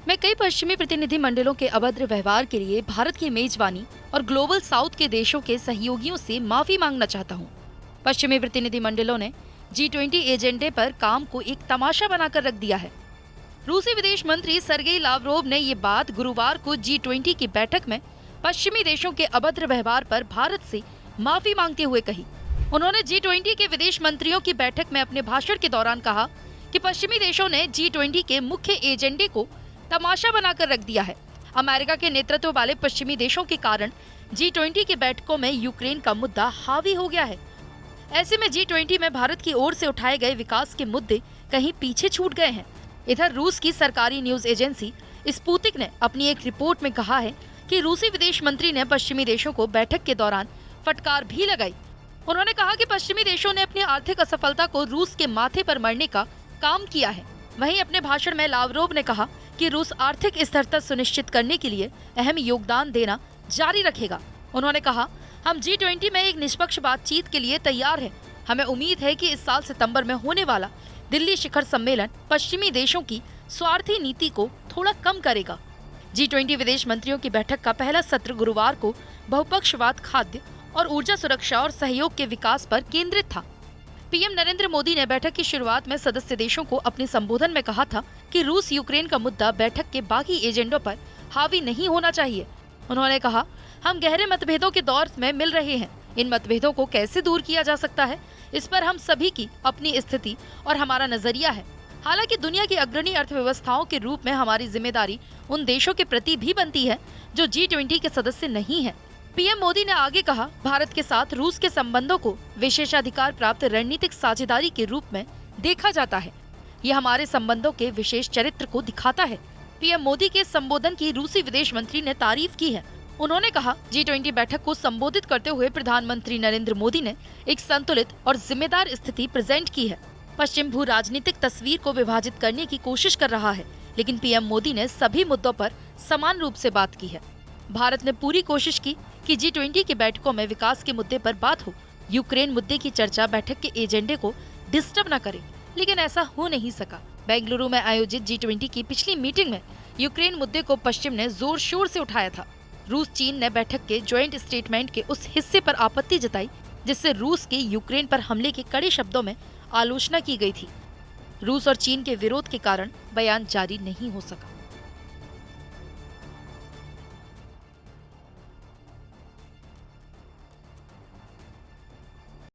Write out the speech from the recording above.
मैं कई पश्चिमी प्रतिनिधि मंडलों के अभद्र व्यवहार के लिए भारत की मेजबानी और ग्लोबल साउथ के देशों के सहयोगियों से माफी मांगना चाहता हूँ। पश्चिमी प्रतिनिधि मंडलों ने G20 एजेंडे पर काम को एक तमाशा बनाकर रख दिया है। रूसी विदेश मंत्री सर्गेई लावरोव ने ये बात गुरुवार को G20 की बैठक में पश्चिमी देशों के अभद्र व्यवहार पर भारत से माफी मांगते हुए कही। उन्होंने G20 के विदेश मंत्रियों की बैठक में अपने भाषण के दौरान कहा कि पश्चिमी देशों ने G20 के मुख्य एजेंडे को तमाशा बनाकर रख दिया है। अमेरिका के नेतृत्व वाले पश्चिमी देशों के कारण G20 की बैठकों में यूक्रेन का मुद्दा हावी हो गया है। ऐसे में G20 में भारत की ओर से उठाए गए विकास के मुद्दे कहीं पीछे छूट गए हैं। इधर रूस की सरकारी न्यूज एजेंसी स्पुतनिक ने अपनी एक रिपोर्ट में कहा है कि रूसी विदेश मंत्री ने पश्चिमी देशों को बैठक के दौरान फटकार भी लगाई। उन्होंने कहा कि पश्चिमी देशों ने अपनी आर्थिक असफलता को रूस के माथे पर मरने का काम किया है। वहीं अपने भाषण में लावरोव ने कहा कि रूस आर्थिक स्थिरता सुनिश्चित करने के लिए अहम योगदान देना जारी रखेगा। उन्होंने कहा, हम G20 में एक निष्पक्ष बातचीत के लिए तैयार हैं। हमें उम्मीद है कि इस साल सितंबर में होने वाला दिल्ली शिखर सम्मेलन पश्चिमी देशों की स्वार्थी नीति को थोड़ा कम करेगा। G20 विदेश मंत्रियों की बैठक का पहला सत्र गुरुवार को बहुपक्षवाद, खाद्य और ऊर्जा सुरक्षा और सहयोग के विकास पर केंद्रित था। पीएम नरेंद्र मोदी ने बैठक की शुरुआत में सदस्य देशों को अपने संबोधन में कहा था कि रूस यूक्रेन का मुद्दा बैठक के बाकी एजेंडों पर हावी नहीं होना चाहिए। उन्होंने कहा, हम गहरे मतभेदों के दौर में मिल रहे हैं। इन मतभेदों को कैसे दूर किया जा सकता है, इस पर हम सभी की अपनी स्थिति और हमारा नजरिया है। हालांकि दुनिया की अग्रणी अर्थव्यवस्थाओं के रूप में हमारी जिम्मेदारी उन देशों के प्रति भी बनती है जो G20 के सदस्य नहीं है। पीएम मोदी ने आगे कहा, भारत के साथ रूस के संबंधों को विशेषाधिकार प्राप्त रणनीतिक साझेदारी के रूप में देखा जाता है। यह हमारे संबंधों के विशेष चरित्र को दिखाता है। पीएम मोदी के संबोधन की रूसी विदेश मंत्री ने तारीफ की है। उन्होंने कहा, G20 बैठक को संबोधित करते हुए प्रधानमंत्री नरेंद्र मोदी ने एक संतुलित और जिम्मेदार स्थिति प्रेजेंट की है। पश्चिम भू राजनीतिक तस्वीर को विभाजित करने की कोशिश कर रहा है, लेकिन पीएम मोदी ने सभी मुद्दों पर समान रूप से बात की है। भारत ने पूरी कोशिश की कि G20 की बैठकों में विकास के मुद्दे पर बात हो। यूक्रेन मुद्दे की चर्चा बैठक के एजेंडे को डिस्टर्ब न करे, लेकिन ऐसा हो नहीं सका। बेंगलुरु में आयोजित G20 की पिछली मीटिंग में यूक्रेन मुद्दे को पश्चिम ने जोर शोर से उठाया था। रूस चीन ने बैठक के ज्वाइंट स्टेटमेंट के उस हिस्से पर आपत्ति जताई जिससे रूस के यूक्रेन पर हमले की कड़े शब्दों में आलोचना की गई थी। रूस और चीन के विरोध के कारण बयान जारी नहीं हो सका।